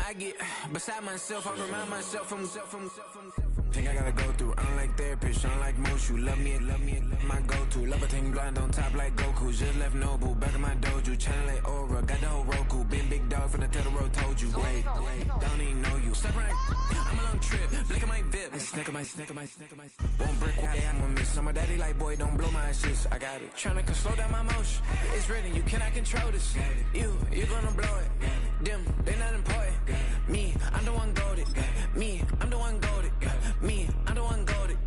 I get beside myself, I remind myself from. Think I gotta go through, unlike therapist, unlike most. You love me, my go-to. Love a thing blind on top like Goku. Just left Noble, back in my dojo. Channel like Aura, got the whole Roku. Been big dog from the Tether Road, told you. Wait, don't even know you. Step right, I'm a long trip, blick at my VIP. Snicker my. Won't break, yeah, I'm gonna miss. So my daddy like, boy, don't blow my assist. I got it. Tryna slow down my motion. It's written, you cannot control this. You gonna blow it. Them, they not important. Me, I'm the one goated. Me, I'm the one goated. Me, I'm the one goated.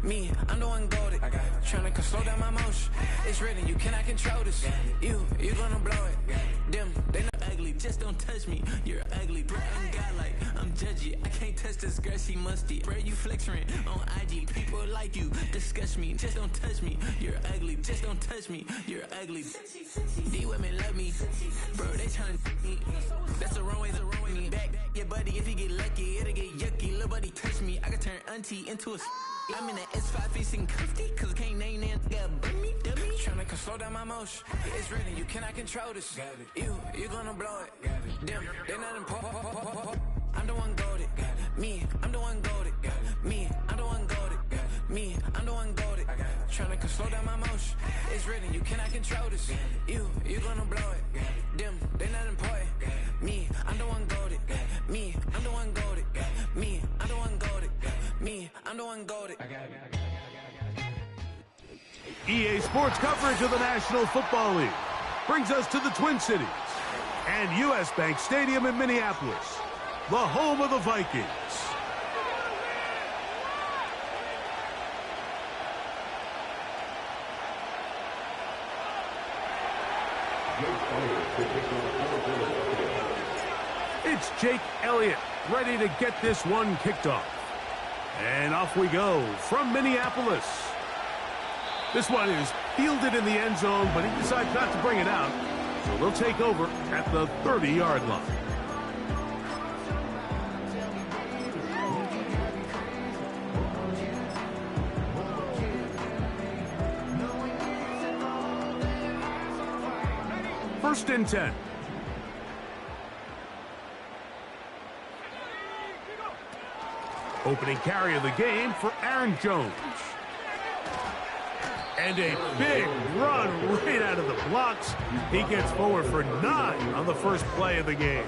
Me, I'm the one goated. Tryna slow down my motion. It's written, you cannot control this. You gonna blow it. Them, they not ugly. Just don't touch me. You're ugly. Bro, I'm godlike. I'm judgy. I can't touch this girl. She musty. Bro, you flexing on IG. People like you disgust me. Just don't touch me. You're ugly. Just don't touch me. You're ugly. These women love me. Bro, they tryna me. That's the wrong way. Me back. Yeah, buddy, if you get lucky, it'll get yucky. Little buddy touch me. I can turn auntie into a. I'm in that S5 facing cuffy, cause I can't name that. Yeah, dummy. Tryna slow down my motion. It's written, you cannot control this. You gonna blow it. Them, they not important. I'm the one goated. Me, I'm the one goated. Me, I'm the one goated. Me, I'm the one goated. Tryna slow down my motion. It's written, you cannot control this. You gonna blow it. Them, they not important. Me, I'm the one goated. Me, I'm the one goated. Me, I'm the one goated. Me, I'm the one goated. EA Sports coverage of the National Football League brings us to the Twin Cities and US Bank Stadium in Minneapolis, the home of the Vikings. It's Jake Elliott ready to get this one kicked off. And off we go from Minneapolis. This one is fielded in the end zone, but he decides not to bring it out. So they'll take over at the 30-yard line. First and 10. Opening carry of the game for Aaron Jones. And a big run right out of the blocks. He gets forward for 9 on the first play of the game.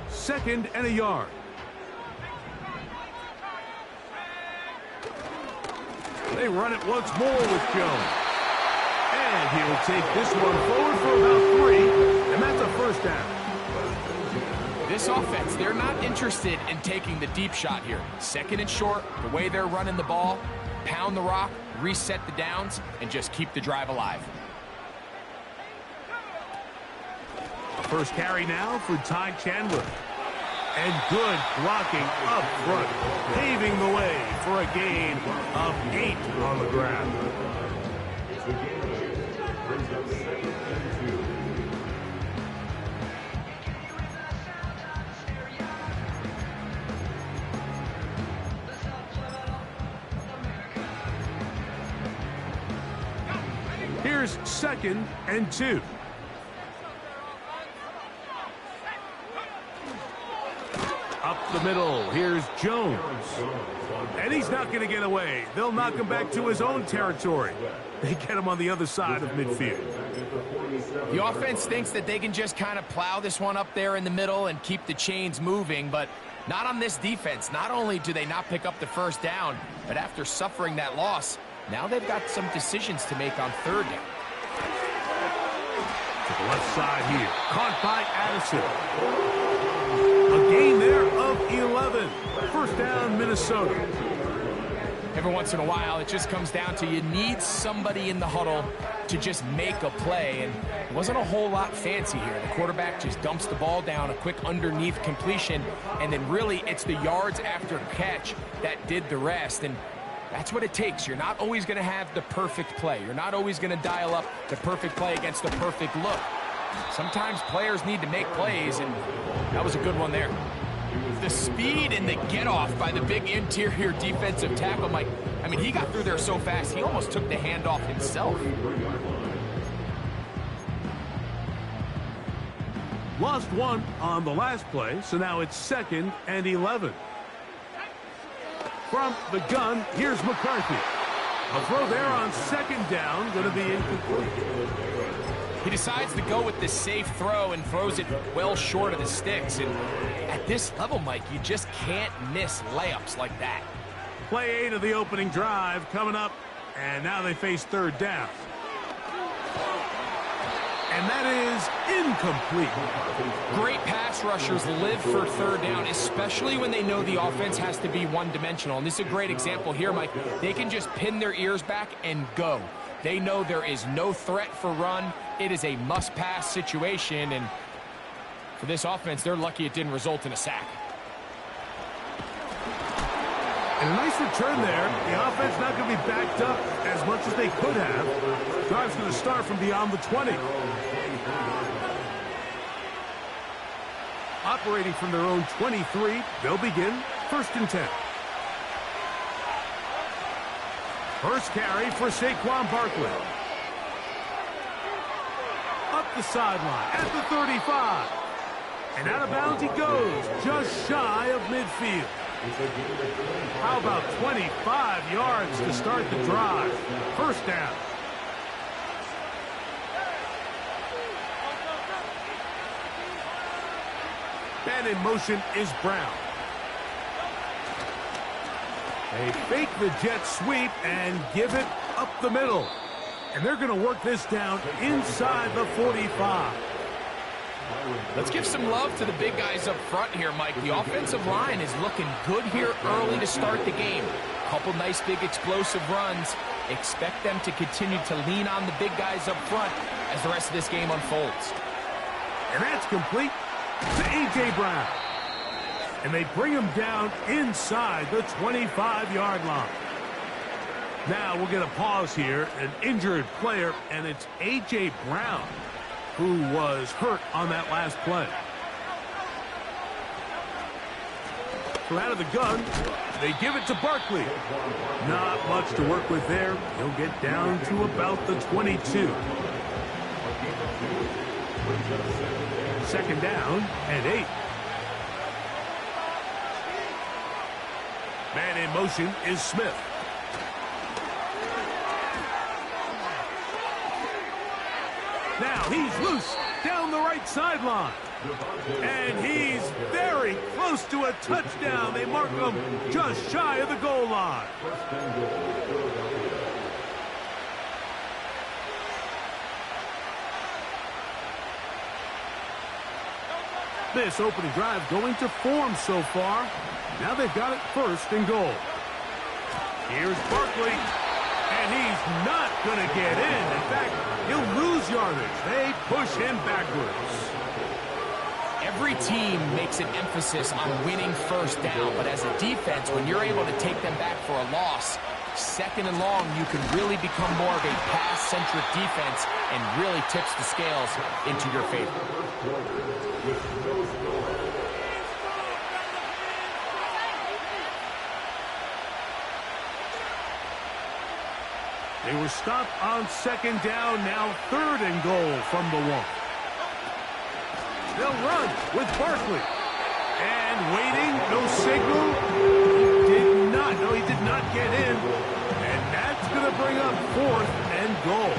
Second and a yard. They run it once more with Jones. And he'll take this one forward for about 3, and that's a first down. This offense, they're not interested in taking the deep shot here. Second and short, the way they're running the ball, pound the rock, reset the downs, and just keep the drive alive. First carry now for Ty Chandler. And good blocking up front, paving the way for a gain of 8 on the ground. Here's second and 2. Up the middle, here's Jones. And he's not going to get away. They'll knock him back to his own territory. They get him on the other side of midfield. The offense thinks that they can just kind of plow this one up there in the middle and keep the chains moving, but not on this defense. Not only do they not pick up the first down, but after suffering that loss, now they've got some decisions to make on third down. To the left side here, caught by Addison. A gain there of 11. First down, Minnesota. Every once in a while, it just comes down to you need somebody in the huddle to just make a play, and it wasn't a whole lot fancy here. The quarterback just dumps the ball down, a quick underneath completion, and then really it's the yards after catch that did the rest, and that's what it takes. You're not always going to have the perfect play. You're not always going to dial up the perfect play against the perfect look. Sometimes players need to make plays, and that was a good one there. The speed and the get-off by the big interior defensive tackle, Mike. I mean, he got through there so fast, he almost took the handoff himself. Lost one on the last play, so now it's 2nd and 11. From the gun, here's McCarthy. A throw there on 2nd down, going to be incomplete. He decides to go with the safe throw and throws it well short of the sticks. And at this level, Mike, you just can't miss layups like that. Play 8 of the opening drive coming up, and now they face 3rd down. And that is incomplete. Great pass rushers live for 3rd down, especially when they know the offense has to be one-dimensional. And this is a great example here, Mike. They can just pin their ears back and go. They know there is no threat for run. It is a must-pass situation, and for this offense, they're lucky it didn't result in a sack. And a nice return there. The offense not going to be backed up as much as they could have. Drive's going to start from beyond the 20. Operating from their own 23, they'll begin 1st and 10. First carry for Saquon Barkley. Up the sideline at the 35. And out of bounds he goes, just shy of midfield. How about 25 yards to start the drive? 1st down. And in motion is Brown. They fake the jet sweep and give it up the middle. And they're going to work this down inside the 45. Let's give some love to the big guys up front here, Mike. The offensive line is looking good here early to start the game. Couple nice big explosive runs. Expect them to continue to lean on the big guys up front as the rest of this game unfolds. And that's complete to A.J. Brown. And they bring him down inside the 25-yard line. Now we'll get a pause here. An injured player, and it's A.J. Brown, who was hurt on that last play. So out of the gun, they give it to Barkley. Not much to work with there. He'll get down to about the 22. 2nd down and 8. Man in motion is Smith. Now he's loose down the right sideline. And he's very close to a touchdown. They mark him just shy of the goal line. This opening drive going to form so far. Now they've got it 1st and goal. Here's Barkley. And he's not going to get in. In fact, he'll lose yardage. They push him backwards. Every team makes an emphasis on winning 1st down, but as a defense, when you're able to take them back for a loss, 2nd and long, you can really become more of a pass-centric defense and really tips the scales into your favor. They were stopped on 2nd down, now 3rd and goal from the 1. They'll run with Barkley. And waiting, no signal. He did not get in. And that's going to bring up 4th and goal.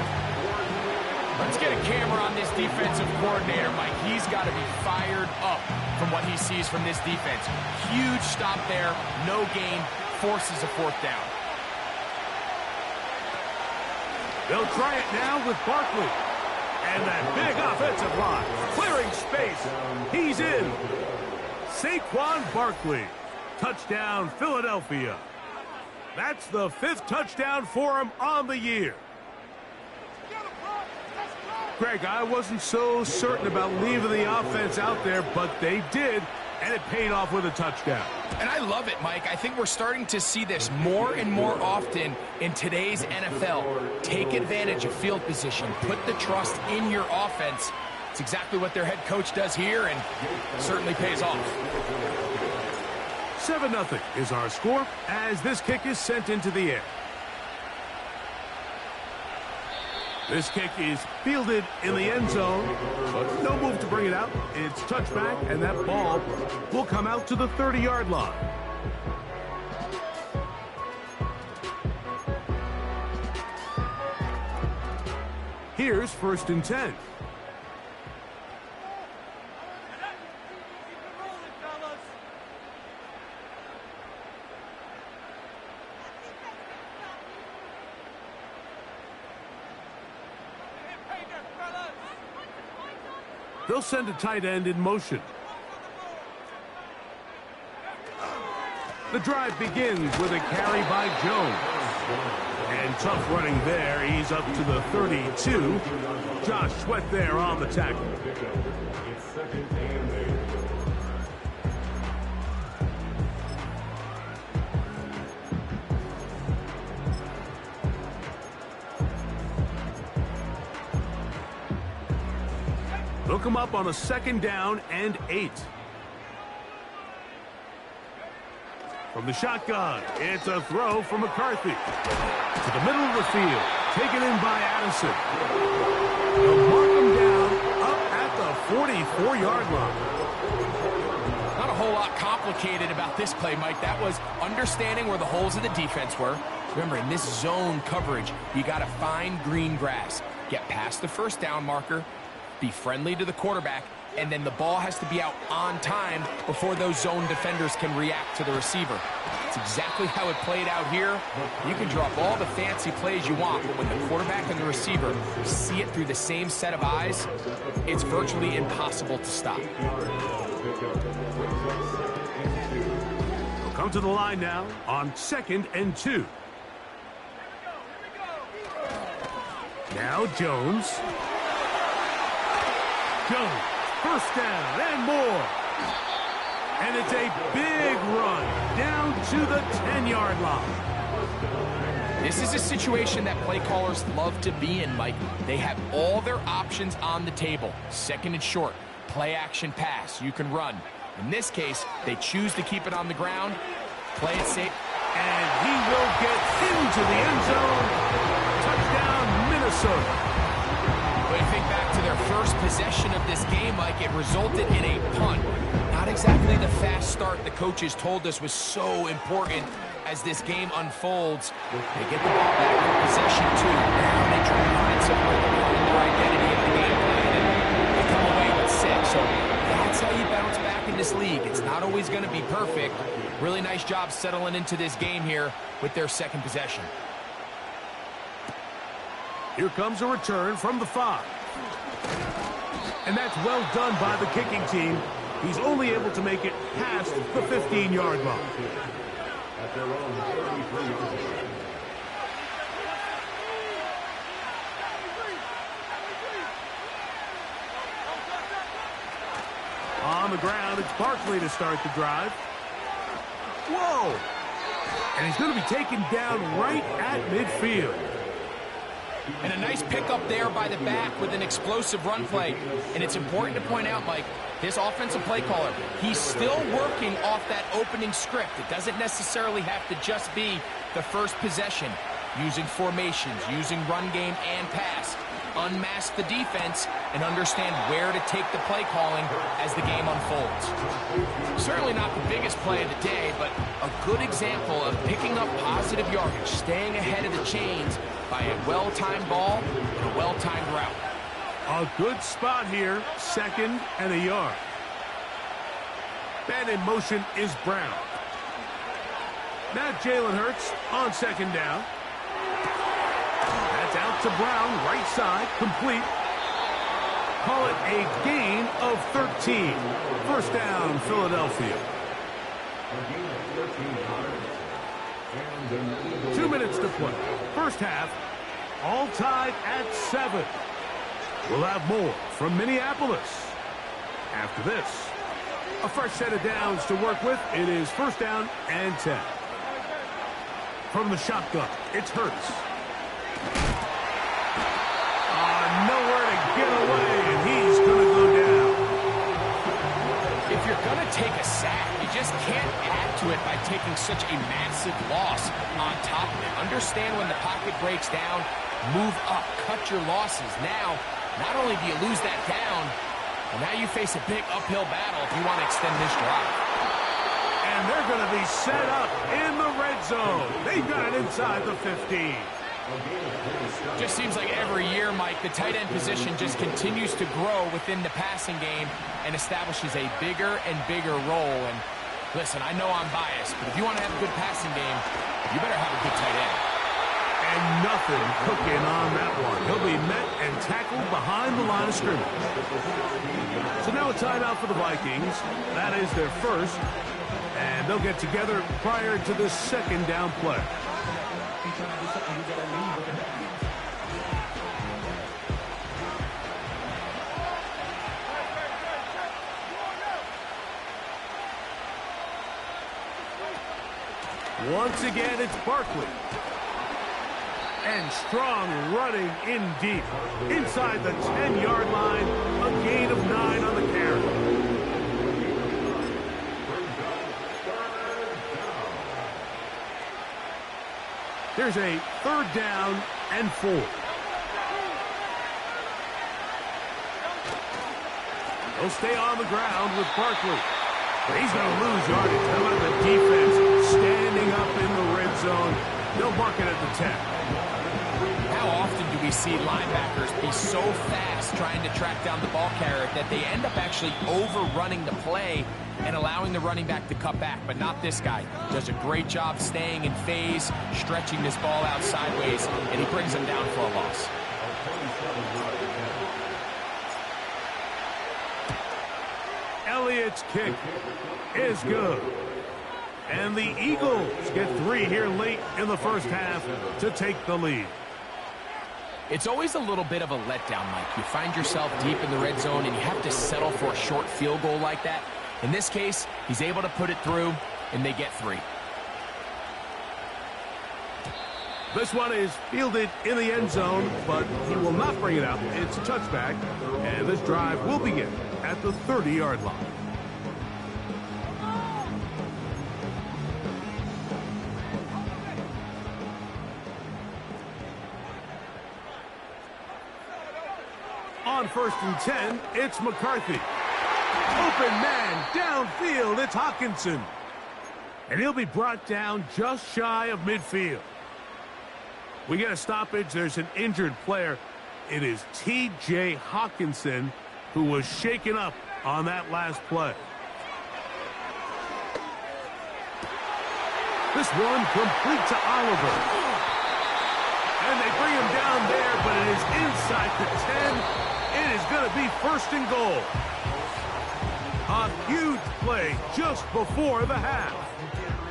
Let's get a camera on this defensive coordinator, Mike. He's got to be fired up from what he sees from this defense. Huge stop there, no gain, forces a 4th down. They'll try it now with Barkley. And that big offensive line, clearing space. He's in. Saquon Barkley. Touchdown, Philadelphia. That's the 5th touchdown for him on the year. Greg, I wasn't so certain about leaving the offense out there, but they did, and it paid off with a touchdown. And I love it, Mike. I think we're starting to see this more and more often in today's NFL. Take advantage of field position. Put the trust in your offense It's exactly what their head coach does here, and certainly pays off. 7-0 is our score as this kick is sent into the air. This kick is fielded in the end zone, but no move to bring it out. It's touchback, and that ball will come out to the 30-yard line. Here's 1st and 10. They'll send a tight end in motion. The drive begins with a carry by Jones. And tough running there. He's up to the 32. Josh Sweat there on the tackle. Look him up on a 2nd down and 8. From the shotgun, it's a throw from McCarthy. To the middle of the field, taken in by Addison. They'll mark him down up at the 44-yard line. Not a whole lot complicated about this play, Mike. That was understanding where the holes of the defense were. Remember, in this zone coverage, you got to find green grass. Get past the 1st down marker, be friendly to the quarterback, and then the ball has to be out on time before those zone defenders can react to the receiver. It's exactly how it played out here. You can drop all the fancy plays you want, but when the quarterback and the receiver see it through the same set of eyes, it's virtually impossible to stop. We'll come to the line now on 2nd and 2. Now Jones. Jones, 1st down and more. And it's a big run down to the 10-yard line. This is a situation that play callers love to be in, Mike. They have all their options on the table. 2nd and short, play action pass, you can run. In this case, they choose to keep it on the ground, play it safe. And he will get into the end zone. Touchdown, Minnesota. When you think back to their first possession of this game, Mike, it resulted in a punt. Not exactly the fast start the coaches told us was so important as this game unfolds. They get the ball back for possession 2. Now they try to find some rhythm in their identity of the game plan, and they come away with 6. So that's how you bounce back in this league. It's not always going to be perfect. Really nice job settling into this game here with their 2nd possession. Here comes a return from the 5. And that's well done by the kicking team. He's only able to make it past the 15-yard line. On the ground, it's Barkley to start the drive. Whoa! And he's going to be taken down right at midfield. And a nice pickup there by the back with an explosive run play. And it's important to point out, Mike, this offensive play caller, he's still working off that opening script. It doesn't necessarily have to just be the first possession. Using formations, using run game and pass. Unmask the defense and understand where to take the play calling as the game unfolds. Certainly not the biggest play of the day, but a good example of picking up positive yardage, staying ahead of the chains by a well-timed ball and a well-timed route. A good spot here, 2nd and a yard. Man in motion is Brown. Now Jalen Hurts on 2nd down. That's out to Brown, right side, complete. Call it a gain of 13. 1st down, Philadelphia. 2 minutes to play. 1st half, all tied at 7. We'll have more from Minneapolis. After this, a fresh set of downs to work with. It is 1st down and 10. From the shotgun, it's Hurts. Nowhere to get away, and he's going to you're going to take a sack, you just can't add to it by taking such a massive loss on top of it. Understand when the pocket breaks down, move up, cut your losses. Now, not only do you lose that down, but now you face a big uphill battle if you want to extend this drive. And they're going to be set up in the red zone. They've got it inside the 15. Just seems like every year, Mike, the tight end position just continues to grow within the passing game and establishes a bigger and bigger role. And listen, I know I'm biased, but if you want to have a good passing game, you better have a good tight end. And nothing cooking on that one. He'll be met and tackled behind the line of scrimmage. So now a timeout for the Vikings. That is their first. And they'll get together prior to the second down play. Once again, it's Barkley. And strong running in deep. Inside the 10-yard line, a gain of 9 on the carry. There's a 3rd down and 4. He'll stay on the ground with Barkley. He's going to lose yardage. How about the defense standing up in the red zone? They'll mark it at the 10. How often do we see linebackers be so fast trying to track down the ball carrier that they end up actually overrunning the play and allowing the running back to cut back? But not this guy. Does a great job staying in phase, stretching this ball out sideways, and he brings him down for a loss. Elliott's kick is good. And the Eagles get 3 here late in the first half to take the lead. It's always a little bit of a letdown, Mike. You find yourself deep in the red zone and you have to settle for a short field goal like that. In this case, he's able to put it through, and they get 3. This one is fielded in the end zone, but he will not bring it out. It's a touchback, and this drive will begin at the 30-yard line. On 1st and 10, it's McCarthy. Open man downfield, it's Hawkinson. And he'll be brought down just shy of midfield. We get a stoppage. There's an injured player. It is T.J. Hawkinson who was shaken up on that last play. This one complete to Oliver. And they bring him down there, but it is inside the 10. It is going to be 1st and goal. A huge play just before the half.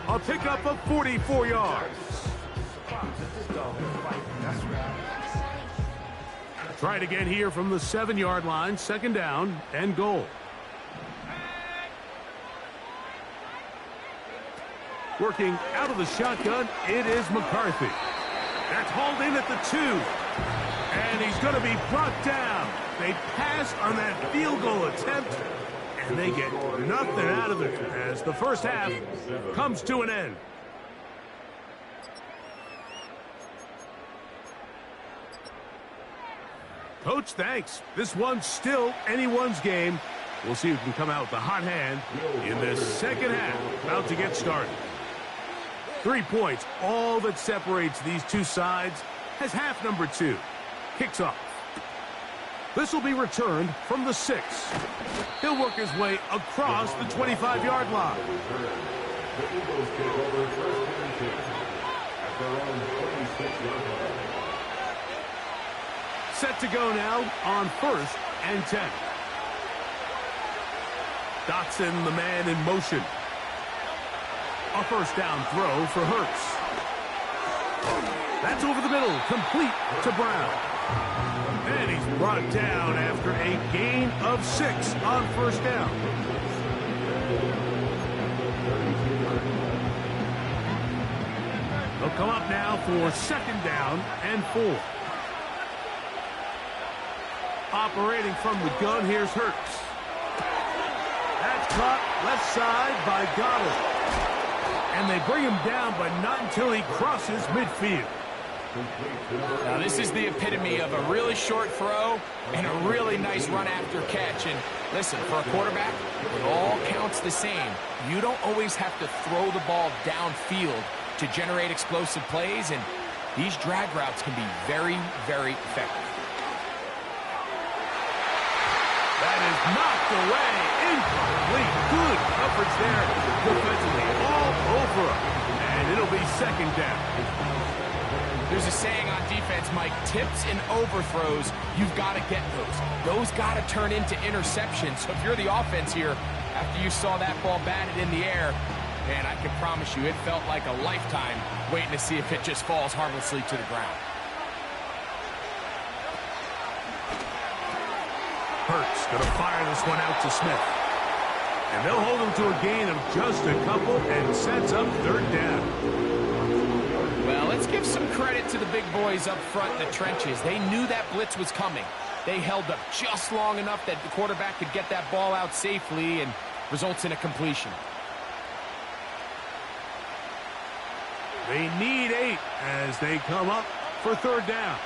A pickup of 44 yards. Try it again here from the 7-yard line. 2nd down and goal. Working out of the shotgun, it is McCarthy. That's hauled in at the 2. And he's going to be brought down. They pass on that field goal attempt, and they get nothing out of it as the first half comes to an end. Coach, thanks. This one's still anyone's game. We'll see who can come out with the hot hand in this second half. About to get started. 3 points, all that separates these two sides, as half number 2 kicks off. This will be returned from the 6. He'll work his way across the 25-yard line. Set to go now on 1st and 10. Dotson, the man in motion. A 1st down throw for Hurts. That's over the middle, complete to Brown. And he's brought down after a gain of 6 on 1st down. They'll come up now for 2nd down and 4. Operating from the gun, here's Hurts. That's caught left side by Goddard. And they bring him down, but not until he crosses midfield. Now, this is the epitome of a really short throw and a really nice run after catch. And listen, for a quarterback, it all counts the same. You don't always have to throw the ball downfield to generate explosive plays, and these drag routes can be very, very effective. That is knocked away. Incomplete. Good coverage there. Defensively all over him. And it'll be second down. There's a saying on defense, Mike, tips and overthrows, you've got to get those. Those got to turn into interceptions. So if you're the offense here, after you saw that ball batted in the air, man, I can promise you it felt like a lifetime waiting to see if it just falls harmlessly to the ground. Hurts going to fire this one out to Smith. And they'll hold him to a gain of just a couple and sets up third down. Well, let's give some credit to the big boys up front in the trenches. They knew that blitz was coming. They held up just long enough that the quarterback could get that ball out safely and results in a completion. They need 8 as they come up for third down.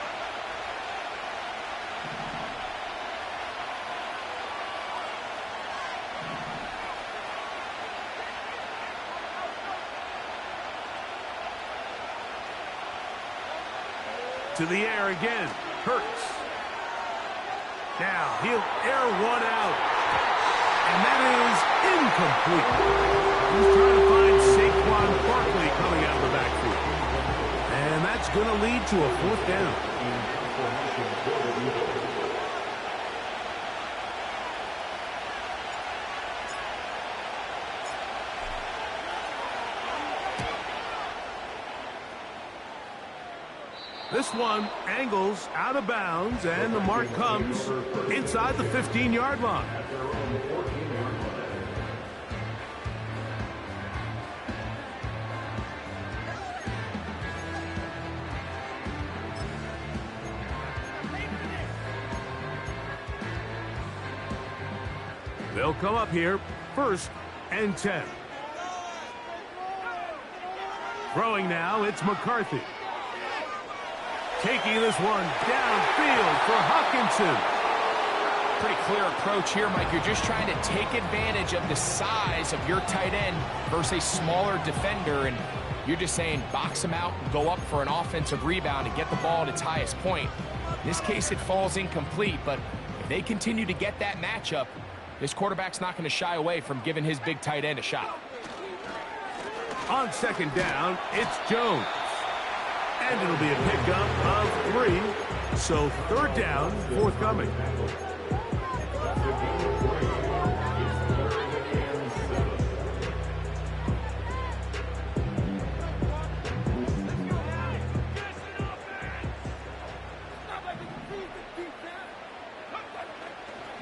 To the air again. Hurts. Now he'll air one out. And that is incomplete. He's trying to find Saquon Barkley coming out of the backfield. And that's going to lead to a fourth down. This one angles out of bounds, and the mark comes inside the 15-yard line. They'll come up here, 1st and 10. Throwing now, it's McCarthy. Taking this one downfield for Hawkinson. Pretty clear approach here, Mike. You're just trying to take advantage of the size of your tight end versus a smaller defender, and you're just saying box him out, go up for an offensive rebound, and get the ball at its highest point. In this case, it falls incomplete, but if they continue to get that matchup, this quarterback's not going to shy away from giving his big tight end a shot. On second down, it's Jones. And it'll be a pickup of 3. So third down, forthcoming.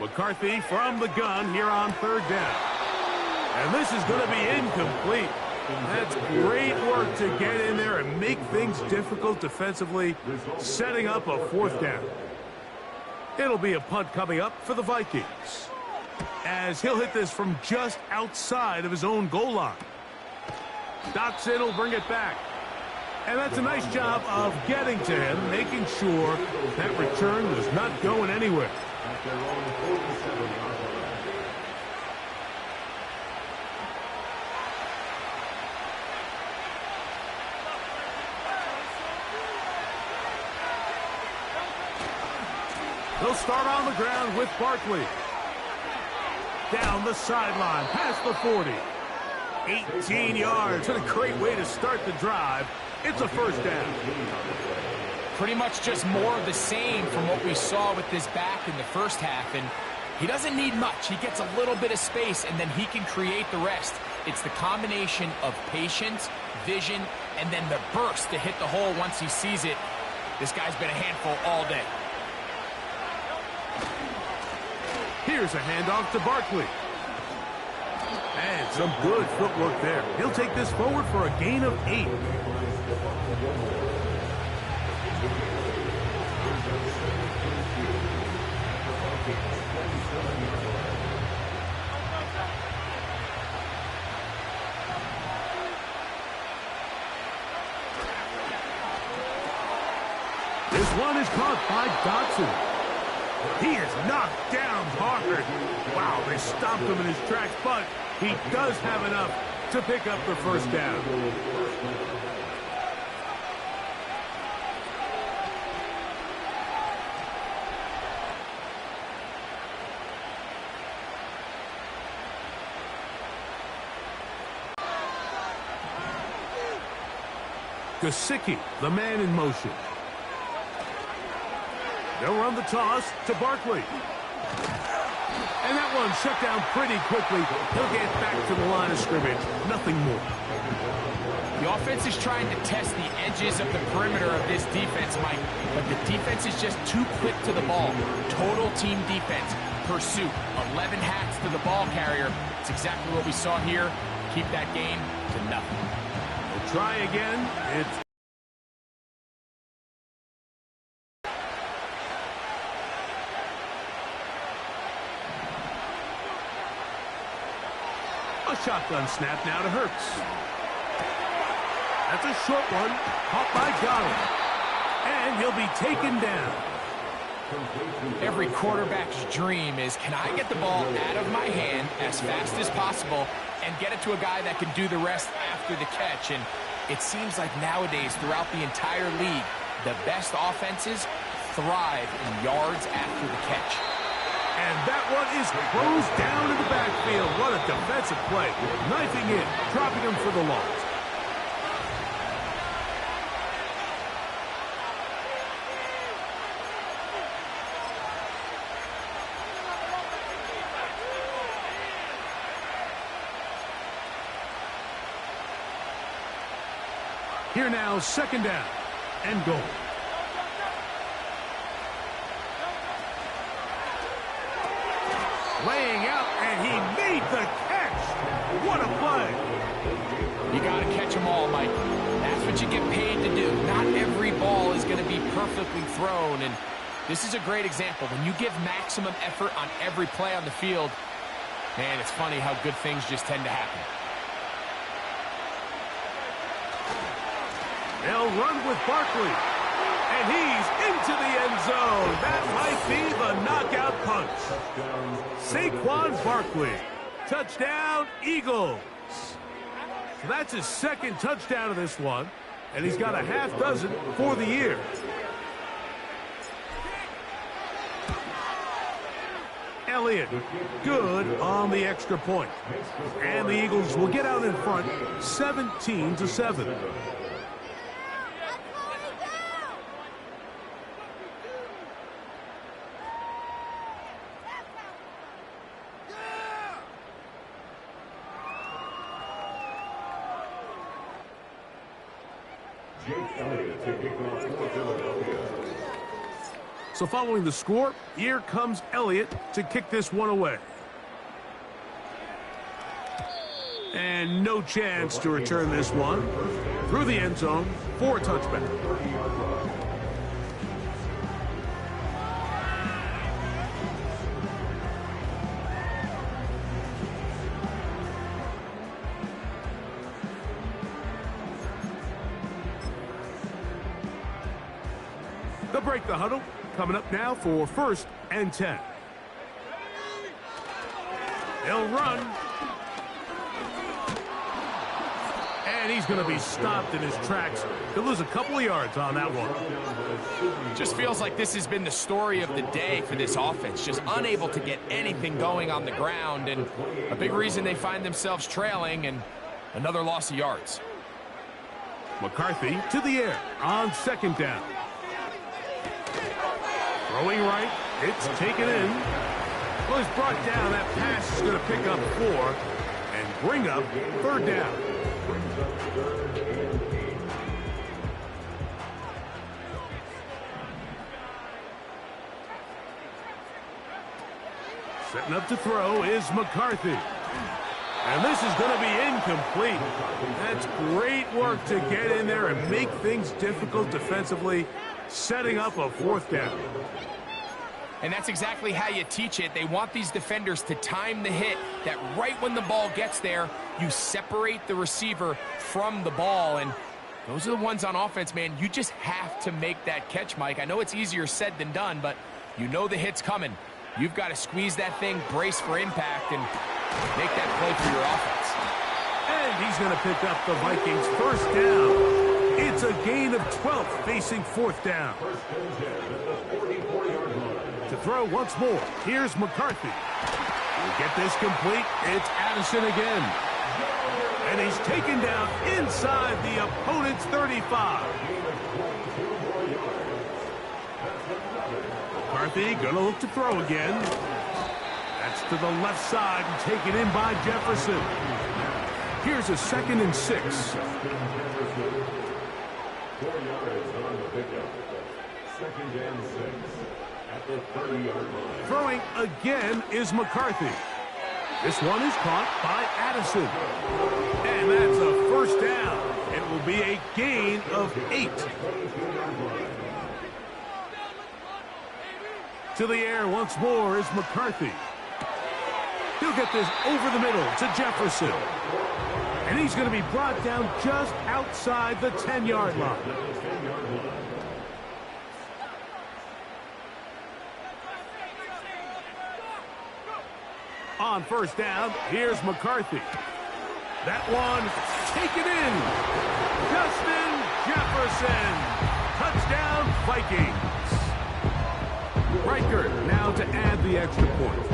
McCarthy from the gun here on third down. And this is going to be incomplete. That's great work to get in there and make things difficult defensively, setting up a fourth down. It'll be a punt coming up for the Vikings, as he'll hit this from just outside of his own goal line. Dotson will bring it back. And that's a nice job of getting to him, making sure that return was not going anywhere. They'll start on the ground with Barkley. Down the sideline, past the 40. 18 yards, and a great way to start the drive. It's a first down. Pretty much just more of the same from what we saw with this back in the first half, and he doesn't need much. He gets a little bit of space, and then he can create the rest. It's the combination of patience, vision, and then the burst to hit the hole once he sees it. This guy's been a handful all day. Here's a handoff to Barkley. And some good footwork there. He'll take this forward for a gain of 8. This one is caught by Dotson. He is knocked down hard. Wow, they stopped him in his tracks, but he does have enough to pick up the first down. Gesicki, the man in motion. They'll run the toss to Barkley. And that one shut down pretty quickly. He'll get back to the line of scrimmage. Nothing more. The offense is trying to test the edges of the perimeter of this defense, Mike. But the defense is just too quick to the ball. Total team defense. Pursuit. 11 hats to the ball carrier. It's exactly what we saw here. Keep that game to nothing. Try again. It's a shotgun snap now to Hurts. That's a short one. Caught by Goddard. And he'll be taken down. Every quarterback's dream is, can I get the ball out of my hand as fast as possible and get it to a guy that can do the rest after the catch? And it seems like nowadays, throughout the entire league, the best offenses thrive in yards after the catch. And that one is closed down in the backfield. What a defensive play. Knifing in, dropping him for the loss. Here now, second down and goal. Laying out, and he made the catch. What a play. You got to catch them all, Mike. That's what you get paid to do. Not every ball is going to be perfectly thrown, and this is a great example. When you give maximum effort on every play on the field, man, it's funny how good things just tend to happen. They'll run with Barkley. And he's into the end zone. That might be the knockout punch. Saquon Barkley. Touchdown, Eagles. So that's his second touchdown of this one. And he's got a half dozen for the year. Elliott, good on the extra point. And the Eagles will get out in front, 17-7. So following the score, here comes Elliott to kick this one away. And no chance to return this one through the end zone for a touchback. They'll break the huddle. Coming up now for 1st and 10. They'll run. And he's going to be stopped in his tracks. He'll lose a couple of yards on that one. Just feels like this has been the story of the day for this offense. Just unable to get anything going on the ground. And a big reason they find themselves trailing and another loss of yards. McCarthy to the air on 2nd down. Throwing right, it's taken in. Well, he's brought down. That pass is going to pick up 4 and bring up 3rd down. Setting up to throw is McCarthy. And this is going to be incomplete. That's great work to get in there and make things difficult defensively, setting up a 4th down. And that's exactly how you teach it. They want these defenders to time the hit, that right when the ball gets there, you separate the receiver from the ball. And Those are the ones on offense, man. You just have to make that catch, Mike. I know it's easier said than done, but you know the hit's coming. You've got to squeeze that thing, brace for impact, and make that play for your offense. And he's going to pick up the Vikings' first down. It's a gain of 12 facing fourth down. To throw once more, here's McCarthy. We'll get this complete. It's Addison again. And he's taken down inside the opponent's 35. McCarthy going to look to throw again. That's to the left side and taken in by Jefferson. Here's a 2nd and 6. 4 yards on the pickup. 2nd and 6 at the 30-yard line. Throwing again is McCarthy. This one is caught by Addison. And that's a first down. It will be a gain of 8. To the air once more is McCarthy. He'll get this over the middle to Jefferson. And he's going to be brought down just outside the 10-yard line. On first down, here's McCarthy. That one taken in. Justin Jefferson. Touchdown, Vikings. Riker now to add the extra point.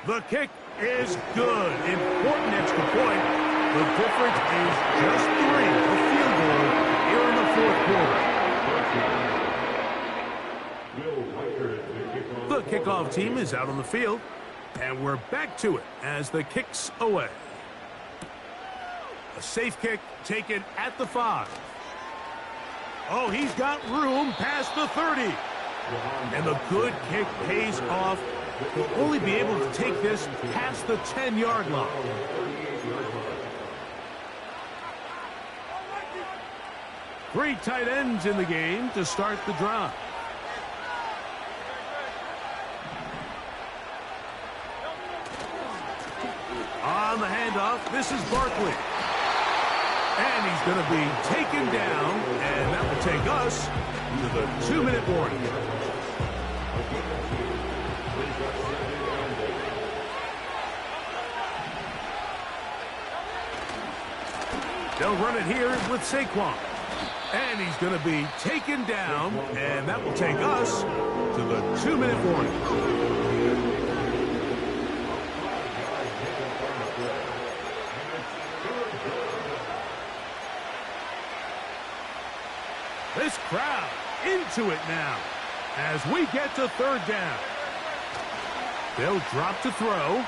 The kick is good. Important extra point. The difference is just 3. A field goal here in the fourth quarter. The kickoff team is out on the field, and we're back to it as the kick's away. A safe kick taken at the 5. Oh, he's got room past the 30. And the good kick pays off. He'll only be able to take this past the 10-yard line. Three tight ends in the game to start the drive. On the handoff, this is Barkley. And he's going to be taken down, and that will take us to the 2-minute warning. They'll run it here with Saquon. And he's going to be taken down, and that will take us to the 2-minute warning. This crowd into it now as we get to third down. They'll drop to throw.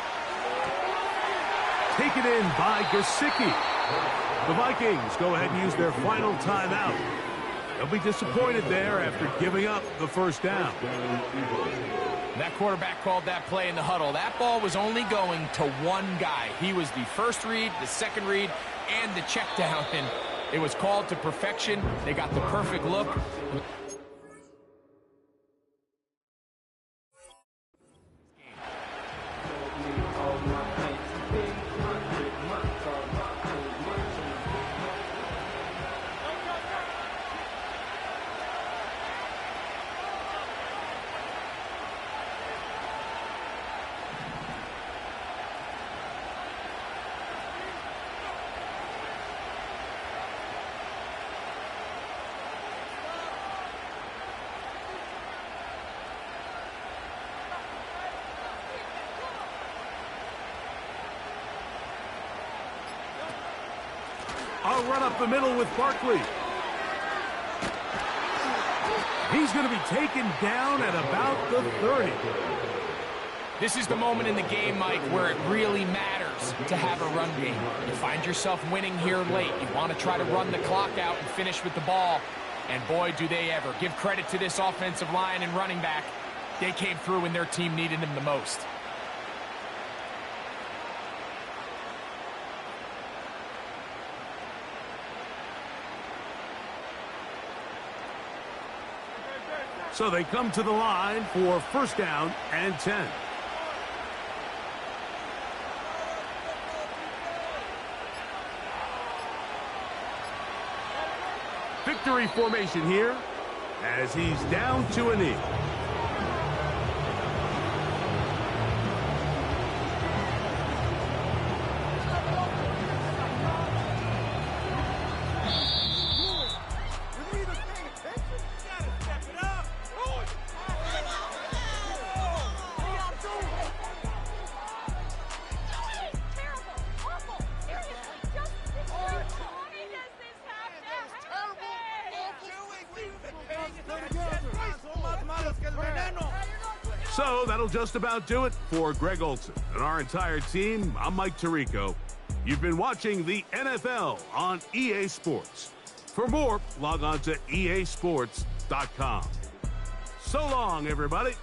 Taken in by Gesicki. The Vikings go ahead and use their final timeout. They'll be disappointed there after giving up the first down. That quarterback called that play in the huddle. That ball was only going to one guy. He was the first read, the second read, and the check down. And it was called to perfection. They got the perfect look. I'll run up the middle with Barkley. He's going to be taken down at about the 30. This is the moment in the game, Mike, where it really matters to have a run game. You find yourself winning here late. You want to try to run the clock out and finish with the ball. And boy, do they ever. Give credit to this offensive line and running back. They came through when their team needed them the most. So they come to the line for first down and 10. victory formation here as he's down to a knee. So that'll just about do it for Greg Olson and our entire team. I'm Mike Tirico. You've been watching the NFL on EA Sports. For more, log on to easports.com. So long, everybody.